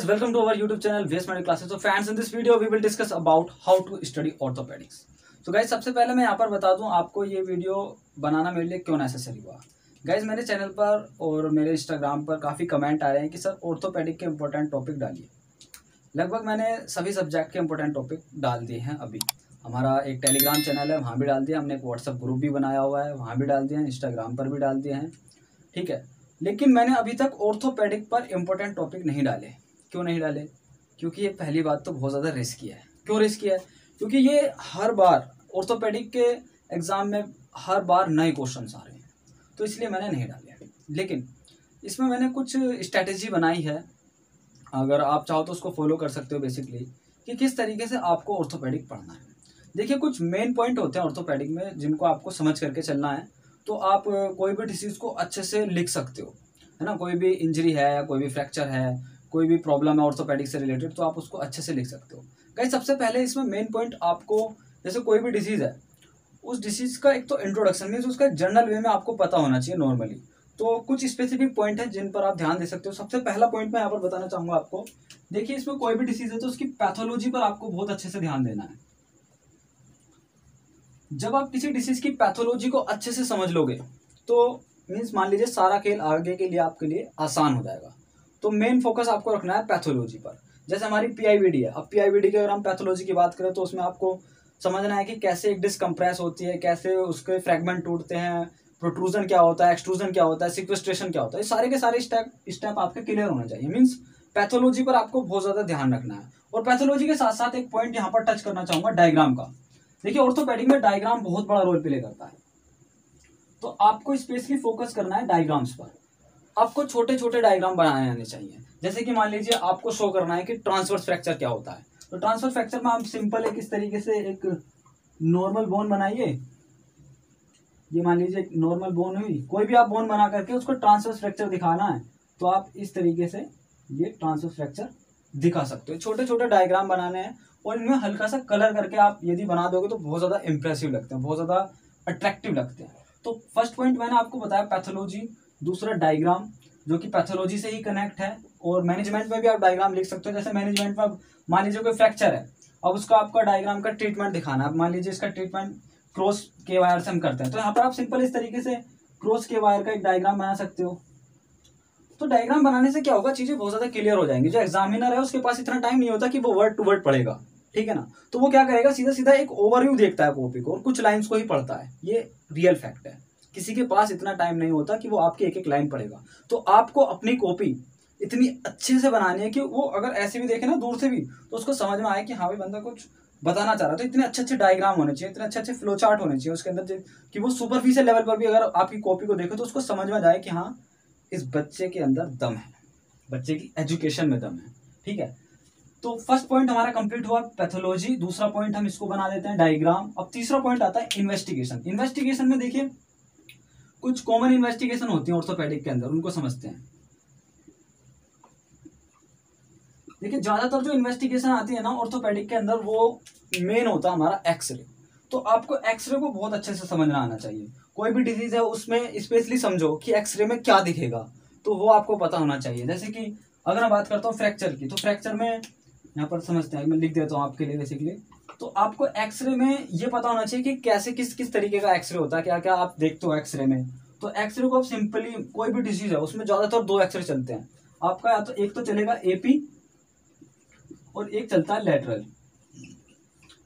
welcome to our YouTube channel VS Medical Classes. So fans, in this video we will discuss about how to study orthopedics. So guys, सबसे पहले मैं यहाँ पर बता दूँ आपको ये वीडियो बनाना मेरे लिए क्यों नेसेसरी हुआ. गाइज मेरे चैनल पर और मेरे इंस्टाग्राम पर काफ़ी कमेंट आ रहे हैं कि सर ऑर्थोपेडिक के इंपॉर्टेंट टॉपिक डालिए. लगभग मैंने सभी सब्जेक्ट के इंपॉर्टेंट टॉपिक डाल दिए हैं. अभी हमारा एक टेलीग्राम चैनल है, वहाँ भी डाल दिया हमने. एक व्हाट्सअप ग्रुप भी बनाया हुआ है, वहाँ भी डाल दिया है. इंस्टाग्राम पर भी डाल दिए हैं, ठीक है. लेकिन मैंने अभी तक ऑर्थोपेडिक पर इम्पोर्टेंट टॉपिक नहीं डाले. क्यों नहीं डाले? क्योंकि ये पहली बात तो बहुत ज़्यादा रिस्की है. क्यों रिस्की है? क्योंकि ये हर बार ऑर्थोपेडिक के एग्ज़ाम में हर बार नए क्वेश्चंस आ रहे हैं, तो इसलिए मैंने नहीं डाले. लेकिन इसमें मैंने कुछ स्ट्रैटेजी बनाई है, अगर आप चाहो तो उसको फॉलो कर सकते हो बेसिकली, कि किस तरीके से आपको ऑर्थोपेडिक पढ़ना है. देखिए, कुछ मेन पॉइंट होते हैं ऑर्थोपेडिक में जिनको आपको समझ करके चलना है, तो आप कोई भी डिसीज़ को अच्छे से लिख सकते हो, है ना. कोई भी इंजरी है या कोई भी फ्रैक्चर है, कोई भी प्रॉब्लम है ऑर्थोपेडिक से रिलेटेड, तो आप उसको अच्छे से लिख सकते हो. गाइस, सबसे पहले इसमें मेन पॉइंट आपको, जैसे कोई भी डिसीज़ है, उस डिसीज़ का एक तो इंट्रोडक्शन मीन्स उसका जनरल वे में आपको पता होना चाहिए नॉर्मली. तो कुछ स्पेसिफिक पॉइंट हैं जिन पर आप ध्यान दे सकते हो. सबसे पहला पॉइंट मैं यहाँ पर बताना चाहूँगा आपको. देखिए, इसमें कोई भी डिसीज़ है तो उसकी पैथोलॉजी पर आपको बहुत अच्छे से ध्यान देना है. जब आप किसी डिसीज़ की पैथोलॉजी को अच्छे से समझ लोगे तो मीन्स मान लीजिए सारा खेल आगे के लिए आपके लिए आसान हो जाएगा. तो मेन फोकस आपको रखना है पैथोलॉजी पर. जैसे हमारी पीआईवीडी है, अब पीआईवीडी की अगर हम पैथोलॉजी की बात करें तो उसमें आपको समझना है कि कैसे एक डिस्क कंप्रेस होती है, कैसे उसके फ्रैगमेंट टूटते हैं, प्रोट्रूजन क्या होता है, एक्सट्रूजन क्या होता है, सिक्वेस्ट्रेशन क्या होता है. ये सारे के सारे स्टेप आपके क्लियर होने चाहिए. मीन्स पैथोलॉजी पर आपको बहुत ज़्यादा ध्यान रखना है. और पैथोलॉजी के साथ साथ एक पॉइंट यहाँ पर टच करना चाहूँगा, डायग्राम का. देखिए, ऑर्थोपेडिक में डायग्राम बहुत बड़ा रोल प्ले करता है, तो आपको स्पेशली फोकस करना है डायग्राम्स पर. आपको छोटे छोटे डायग्राम बनाने आने चाहिए. जैसे कि मान लीजिए आपको शो करना है कि ट्रांसवर्स फ्रैक्चर क्या होता है, तो ट्रांसवर्स फ्रैक्चर में आप सिंपल एक इस तरीके से एक नॉर्मल बोन बनाइए. ये मान लीजिए एक नॉर्मल बोन हुई, कोई भी आप बोन बना करके उसको ट्रांसवर्स फ्रैक्चर दिखाना है, तो आप इस तरीके से ये ट्रांसवर्स फ्रैक्चर दिखा सकते हो. छोटे छोटे डायग्राम बनाने हैं और इनमें हल्का सा कलर करके आप यदि बना दोगे तो बहुत ज़्यादा इंप्रेसिव लगते हैं, बहुत ज़्यादा अट्रैक्टिव लगते हैं. तो फर्स्ट पॉइंट मैंने आपको बताया पैथोलॉजी, दूसरा डायग्राम जो कि पैथोलॉजी से ही कनेक्ट है. और मैनेजमेंट में भी आप डायग्राम लिख सकते हो. जैसे मैनेजमेंट में अब मान लीजिए कोई फ्रैक्चर है, अब उसका आपका डायग्राम का ट्रीटमेंट दिखाना है. अब मान लीजिए इसका ट्रीटमेंट क्रॉस के वायर से हम करते हैं, तो यहाँ पर आप सिंपल इस तरीके से क्रॉस के वायर का एक डायग्राम बना सकते हो. तो डायग्राम बनाने से क्या होगा, चीज़ें बहुत ज़्यादा क्लियर हो जाएंगी. जो एग्जामिनर है उसके पास इतना टाइम नहीं होता कि वो वर्ड टू वर्ड पढ़ेगा, ठीक है ना. तो वो क्या करेगा, सीधा सीधा एक ओवरव्यू देखता है कॉपी को और कुछ लाइंस को ही पढ़ता है. ये रियल फैक्ट है. किसी के पास इतना टाइम नहीं होता कि वो आपकी एक एक लाइन पढ़ेगा. तो आपको अपनी कॉपी इतनी अच्छे से बनानी है कि वो अगर ऐसे भी देखे ना दूर से भी, तो उसको समझ में आए कि हाँ भाई बंदा कुछ बताना चाह रहा है. तो इतने अच्छे अच्छे डायग्राम होने चाहिए, इतने अच्छे अच्छे फ्लो चार्ट होने चाहिए उसके अंदर, कि वो सुपरफिशियल लेवल पर भी अगर आपकी कॉपी को देखो तो उसको समझ में जाए कि हाँ इस बच्चे के अंदर दम है, बच्चे की एजुकेशन में दम है, ठीक है. तो फर्स्ट पॉइंट हमारा कंप्लीट हुआ पैथोलॉजी. दूसरा पॉइंट हम इसको बना देते हैं डायग्राम. अब तीसरा पॉइंट आता है इन्वेस्टिगेशन. इन्वेस्टिगेशन में देखिए कुछ कॉमन इन्वेस्टिगेशन होती है ऑर्थोपेडिक के अंदर, उनको समझते हैं. देखिए, ज्यादातर जो इन्वेस्टिगेशन आती है ना ऑर्थोपेडिक के अंदर, वो मेन होता है हमारा एक्सरे. तो आपको एक्सरे को बहुत अच्छे से समझना आना चाहिए. कोई भी डिजीज है उसमें स्पेशली समझो कि एक्सरे में क्या दिखेगा, तो वो आपको पता होना चाहिए. जैसे कि अगर मैं बात करता हूँ फ्रैक्चर की, तो फ्रैक्चर में यहाँ पर समझते हैं, मैं लिख देता हूँ आपके लिए बेसिकली. तो आपको एक्सरे में ये पता होना चाहिए कि कैसे किस किस तरीके का एक्सरे होता है, क्या क्या आप देखते हो एक्सरे में. तो एक्सरे को आप सिंपली, कोई भी डिजीज है उसमें ज्यादातर दो एक्सरे चलते हैं आपका, या तो एक तो चलेगा एपी और एक चलता है लेटरल.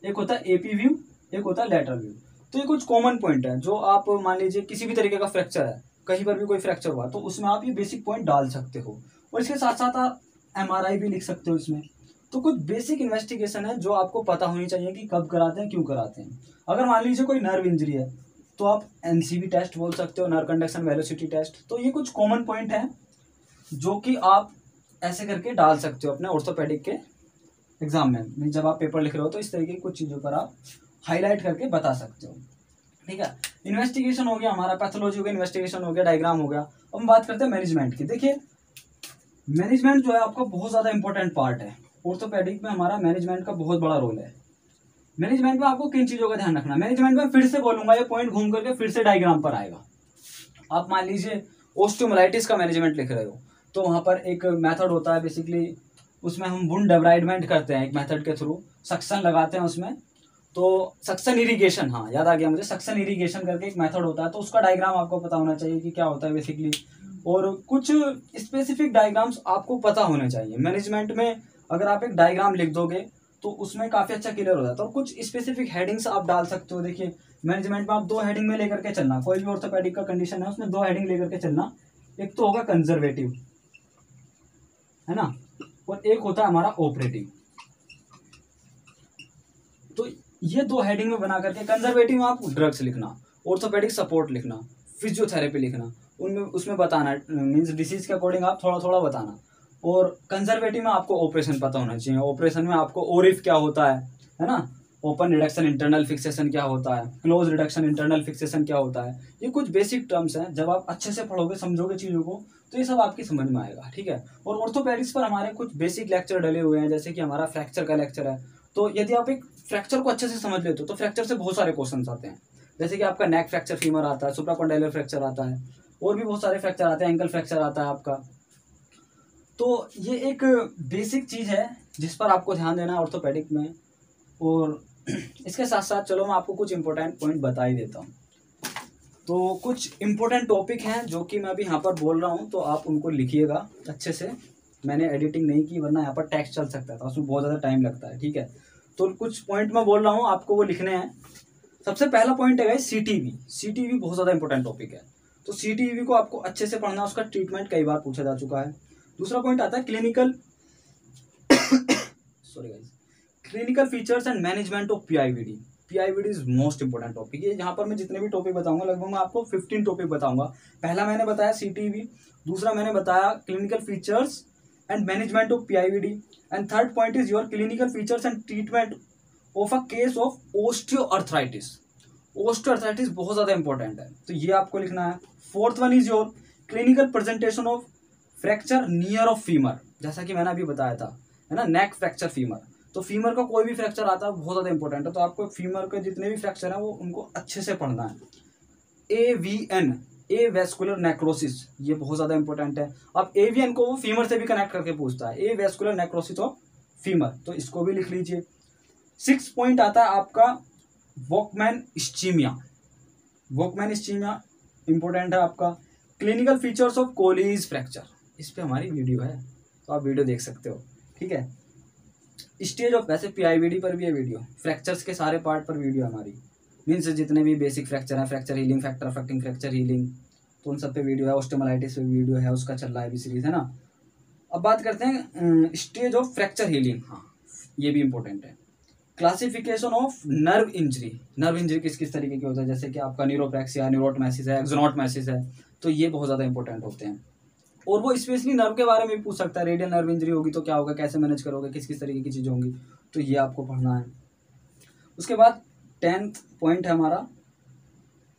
एक होता है एपी व्यू, एक होता है लेटरल व्यू. तो ये कुछ कॉमन पॉइंट है जो आप मान लीजिए किसी भी तरीके का फ्रैक्चर है, कहीं पर भी कोई फ्रैक्चर हुआ तो उसमें आप ये बेसिक पॉइंट डाल सकते हो. और इसके साथ साथ आप एमआरआई भी लिख सकते हो इसमें. तो कुछ बेसिक इन्वेस्टिगेशन है जो आपको पता होनी चाहिए कि कब कराते हैं, क्यों कराते हैं. अगर मान लीजिए कोई नर्व इंजरी है तो आप एनसीबी टेस्ट बोल सकते हो, नर्व कंडक्शन वेलोसिटी टेस्ट. तो ये कुछ कॉमन पॉइंट है जो कि आप ऐसे करके डाल सकते हो अपने ऑर्थोपेडिक के एग्जाम में. जब आप पेपर लिख रहे हो तो इस तरीके की कुछ चीज़ों पर आप हाईलाइट करके बता सकते हो, ठीक है. इन्वेस्टिगेशन हो गया हमारा, पैथोलॉजी हो गया, इन्वेस्टिगेशन हो गया, डायग्राम हो गया. अब हम बात करते हैं मैनेजमेंट की. देखिए, मैनेजमेंट जो है आपका बहुत ज़्यादा इंपॉर्टेंट पार्ट है. ऑर्थोपेडिक में हमारा मैनेजमेंट का बहुत बड़ा रोल है. मैनेजमेंट में आपको किन चीज़ों का ध्यान रखना है. मैनेजमेंट में फिर से बोलूंगा, ये पॉइंट घूम करके फिर से डायग्राम पर आएगा. आप मान लीजिए ओस्टियोमाइलाइटिस का मैनेजमेंट लिख रहे हो, तो वहाँ पर एक मेथड होता है बेसिकली उसमें हम वुंड डेब्राइडमेंट करते हैं एक मेथड के थ्रू, सक्शन लगाते हैं उसमें। तो सक्शन इरिगेशन, हाँ याद आ गया मुझे, सक्शन इरिगेशन करके एक मेथड होता है, तो उसका डायग्राम आपको पता होना चाहिए कि क्या होता है बेसिकली, और कुछ स्पेसिफिक डायग्राम्स आपको पता होने चाहिए। मैनेजमेंट में अगर आप एक डायग्राम लिख दोगे तो उसमें काफ़ी अच्छा क्लियर हो जाता है। और कुछ स्पेसिफिक हेडिंग्स आप डाल सकते हो। देखिए मैनेजमेंट में आप 2 हेडिंग में लेकर के चलना, कोई भी ऑर्थोपेडिक का कंडीशन है उसमें 2 हेडिंग लेकर के चलना। एक तो होगा कंजर्वेटिव, है ना, और एक होता है हमारा ऑपरेटिव। तो ये 2 हेडिंग में बना करके, कंजर्वेटिव में आप ड्रग्स लिखना, ऑर्थोपेडिक सपोर्ट लिखना, फिजियोथेरेपी लिखना, उनमें उसमें बताना मीन्स डिसीज के अकॉर्डिंग आप थोड़ा थोड़ा बताना। और कंजर्वेटिव में आपको ऑपरेशन पता होना चाहिए। ऑपरेशन में आपको ओरिफ क्या होता है ना, ओपन रिडक्शन इंटरनल फिक्सेशन क्या होता है, क्लोज रिडक्शन इंटरनल फिक्सेशन क्या होता है। ये कुछ बेसिक टर्म्स हैं, जब आप अच्छे से पढ़ोगे समझोगे चीज़ों को तो ये सब आपकी समझ में आएगा, ठीक है। और ऑर्थोपेडिक्स पर हमारे कुछ बेसिक लेक्चर डले हुए हैं, जैसे कि हमारा फ्रैक्चर का लेक्चर है। तो यदि आप एक फ्रैक्चर को अच्छे से समझ लेते हो तो फ्रैक्चर से बहुत सारे क्वेश्चन आते हैं, जैसे कि आपका नेक फ्रैक्चर फीमर आता है, सुप्राकॉन्डाइलर फ्रैक्चर आता है, और भी बहुत सारे फ्रैक्चर आते हैं, एंकल फ्रैक्चर आता है आपका। तो ये एक बेसिक चीज़ है जिस पर आपको ध्यान देना है ऑर्थोपेडिक में। और इसके साथ साथ चलो मैं आपको कुछ इंपॉर्टेंट पॉइंट बता ही देता हूँ। तो कुछ इंपॉर्टेंट टॉपिक हैं जो कि मैं अभी यहाँ पर बोल रहा हूँ, तो आप उनको लिखिएगा अच्छे से। मैंने एडिटिंग नहीं की वरना यहाँ पर टेक्स्ट चल सकता था, उसमें बहुत ज़्यादा टाइम लगता है, ठीक है। तो कुछ पॉइंट मैं बोल रहा हूँ आपको, वो लिखने हैं। सबसे पहला पॉइंट है सीटीवी। सीटीवी बहुत ज़्यादा इंपॉर्टेंट टॉपिक है, तो सीटीवी को आपको अच्छे से पढ़ना, उसका ट्रीटमेंट कई बार पूछा जा चुका है। दूसरा पॉइंट आता है clinical sorry guys, clinical features and management of PIVD. PIVD is most important topic. ये यहाँ पर मैं जितने भी टॉपिक बताऊंगा लगभग मैं आपको 15 टॉपिक बताऊंगा। पहला मैंने बताया सीटीवी, दूसरा मैंने बताया clinical features and management of PIVD, and third point is your clinical features and treatment of a case of osteoarthritis. Osteoarthritis बहुत ज़्यादा इंपॉर्टेंट है, तो ये आपको लिखना है। Fourth one is your clinical presentation of fracture near of femur, जैसा कि मैंने अभी बताया था, है ना, नेक फ्रैक्चर फीमर। तो फीमर का कोई भी फ्रैक्चर आता है बहुत ज़्यादा इंपॉर्टेंट है, तो आपको फीमर के जितने भी फ्रैक्चर हैं वो उनको अच्छे से पढ़ना है। AVN, ए वेस्कुलर नेक्रोसिस, ये बहुत ज़्यादा इंपॉर्टेंट है। अब AVN को वो फीमर से भी कनेक्ट करके पूछता है, ए वेस्कुलर नेक्रोसिस ऑफ फीमर, तो इसको भी लिख लीजिए। 6 पॉइंट आता है आपका Walkman ischaemia. Walkman ischaemia important है आपका। क्लिनिकल फीचर्स ऑफ कोलीज फ्रैक्चर, इस पे हमारी वीडियो है, तो आप वीडियो देख सकते हो, ठीक है। स्टेज ऑफ, वैसे पीआईवीडी पर भी है वीडियो, फ्रैक्चर्स के सारे पार्ट पर वीडियो हमारी, मीन्स जितने भी बेसिक फ्रैक्चर हैं, fracture healing, factor affecting fracture healing, तो उन सब पे वीडियो है। ऑस्टियोमाइलिटिस पे वीडियो है, उसका चल रहा है अभी सीरीज, है ना। अब बात करते हैं स्टेज ऑफ फ्रैक्चर हीलिंग, हाँ ये भी इंपॉर्टेंट है। Classification of nerve injury, nerve injury किस किस तरीके के होता है, जैसे कि आपका न्यूरोप्रैक्सिया, न्यूरोटोमेसिस है, एक्सोनोटोमेसिस है, तो ये बहुत ज़्यादा इंपॉर्टेंट होते हैं। और वो स्पेशली नर्व के बारे में भी पूछ सकता है, रेडियल नर्व इंजरी होगी तो क्या होगा, कैसे मैनेज करोगे, किस किस तरीके की चीज़ें होंगी, तो ये आपको पढ़ना है। उसके बाद 10th पॉइंट है हमारा,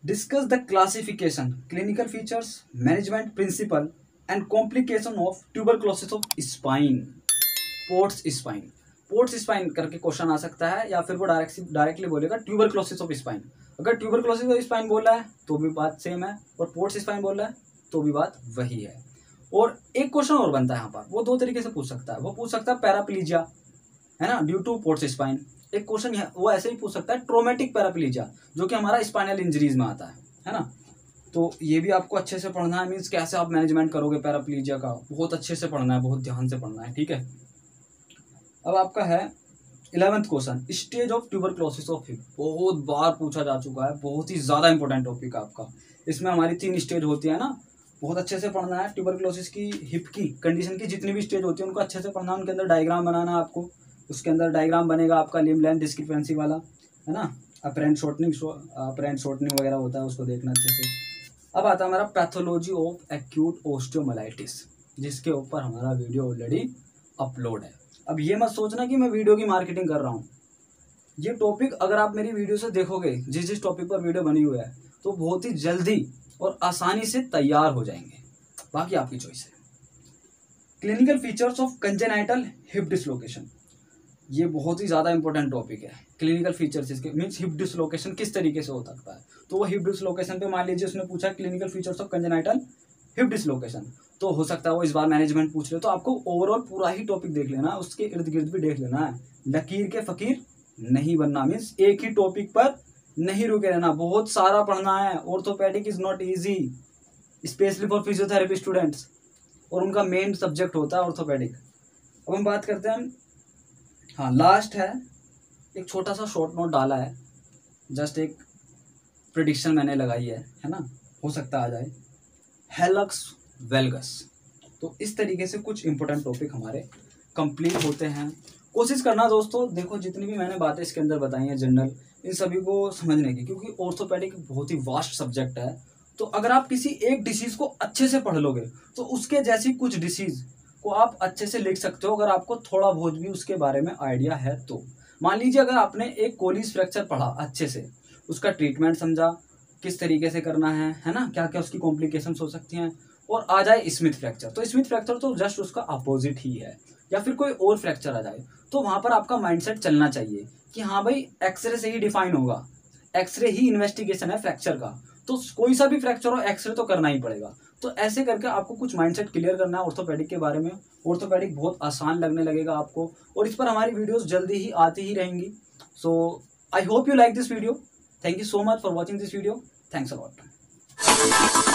discuss the classification, clinical features, management principle and complication of tuberculosis of spine, Pott's spine. Pott's spine करके क्वेश्चन आ सकता है, या फिर वो डायरेक्टली बोलेगा ट्यूबरक्लोसिस ऑफ स्पाइन। अगर ट्यूबरक्लोसिस ऑफ स्पाइन बोल रहा है तो भी बात सेम है, और पोर्ट्स स्पाइन बोल रहा है तो भी बात वही है। और एक क्वेश्चन और बनता है यहाँ पर, वो 2 तरीके से पूछ सकता है। वो पूछ सकता है पैराप्लीजिया, है ना, ड्यू टू पोर्ट्स स्पाइन। एक क्वेश्चन वो ऐसे ही पूछ सकता है ट्रोमेटिक पैराप्लीजिया, जो कि हमारा स्पाइनल इंजरीज में आता है ना। तो ये भी आपको अच्छे से पढ़ना है, मीन्स कैसे आप मैनेजमेंट करोगे पैराप्लीजिया का, बहुत अच्छे से पढ़ना है, बहुत ध्यान से पढ़ना है, ठीक है। अब आपका है 11th question, stage of tuberculosis of hip, बहुत बार पूछा जा चुका है, बहुत ही ज़्यादा इंपॉर्टेंट टॉपिक है आपका। इसमें हमारी 3 स्टेज होती है ना, बहुत अच्छे से पढ़ना है। ट्यूबरक्लोसिस की, हिप की कंडीशन की जितनी भी स्टेज होती है उनको अच्छे से पढ़ना है, उनके अंदर डायग्राम बनाना है आपको। उसके अंदर डायग्राम बनेगा आपका लिम्ब लेंथ डिस्क्रिपेंसी वाला, है ना, अपरेंट शॉर्टनिंग वगैरह होता है, उसको देखना अच्छे से। अब आता है हमारा पैथोलॉजी ऑफ एक्यूट ओस्टियोमाइलिटिस, जिसके ऊपर हमारा वीडियो ऑलरेडी अपलोड है। अब ये मत सोचना कि मैं वीडियो की मार्केटिंग कर रहा हूँ, ये टॉपिक अगर आप मेरी वीडियो से देखोगे, जिस टॉपिक पर वीडियो बनी हुई है, तो बहुत ही जल्दी और आसानी से तैयार हो जाएंगे, बाकी आपकी चॉइस है। Clinical features of congenital hip dislocation, ये बहुत ही ज़्यादा इंपॉर्टेंट टॉपिक है। क्लिनिकल फीचर्स इसके मीन्स हिप डिसलोकेशन किस तरीके से हो सकता है, तो वो हिप डिसलोकेशन पे मान लीजिए उसने पूछा clinical features of congenital hip dislocation, तो हो सकता है वो इस बार मैनेजमेंट पूछ रहे, तो आपको ओवरऑल पूरा ही टॉपिक देख लेना है, उसके इर्द गिर्द भी देख लेना है। लकीर के फकीर नहीं बनना, मीन्स एक ही टॉपिक पर नहीं रुके रहना, बहुत सारा पढ़ना है। Orthopaedic is not easy, specially for physiotherapy students, और उनका मेन सब्जेक्ट होता है ऑर्थोपेडिक। अब हम बात करते हैं, हाँ लास्ट है, एक छोटा सा शॉर्ट नोट डाला है, जस्ट एक प्रिडिक्शन मैंने लगाई है ना, हो सकता आ जाए, हेलक्स वेलगस। तो इस तरीके से कुछ इंपॉर्टेंट टॉपिक हमारे कंप्लीट होते हैं। कोशिश करना दोस्तों, देखो जितनी भी मैंने बातें इसके अंदर बताई हैं जनरल, इन सभी को समझने की, क्योंकि ऑर्थोपेडिक बहुत ही वास्ट सब्जेक्ट है। तो अगर आप किसी एक डिसीज़ को अच्छे से पढ़ लोगे तो उसके जैसी कुछ डिसीज़ को आप अच्छे से लिख सकते हो, अगर आपको थोड़ा बहुत भी उसके बारे में आइडिया है तो। मान लीजिए अगर आपने एक कोलिस फ्रैक्चर पढ़ा अच्छे से, उसका ट्रीटमेंट समझा, किस तरीके से करना है ना, क्या क्या उसकी कॉम्प्लिकेशंस हो सकती हैं, और आ जाए स्मिथ फ्रैक्चर, तो स्मिथ फ्रैक्चर तो जस्ट उसका अपोजिट ही है, या फिर कोई और फ्रैक्चर आ जाए, तो वहाँ पर आपका माइंडसेट चलना चाहिए कि हाँ भाई एक्सरे से ही डिफाइन होगा, एक्सरे ही इन्वेस्टिगेशन है फ्रैक्चर का, तो कोई सा भी फ्रैक्चर हो एक्सरे तो करना ही पड़ेगा। तो ऐसे करके आपको कुछ माइंडसेट क्लियर करना है ऑर्थोपेडिक के बारे में। ऑर्थोपेडिक बहुत आसान लगने लगेगा आपको, और इस पर हमारी वीडियोस जल्दी ही आती ही रहेंगी। So I hope you like this video, thank you so much for watching this video, thanks a lot.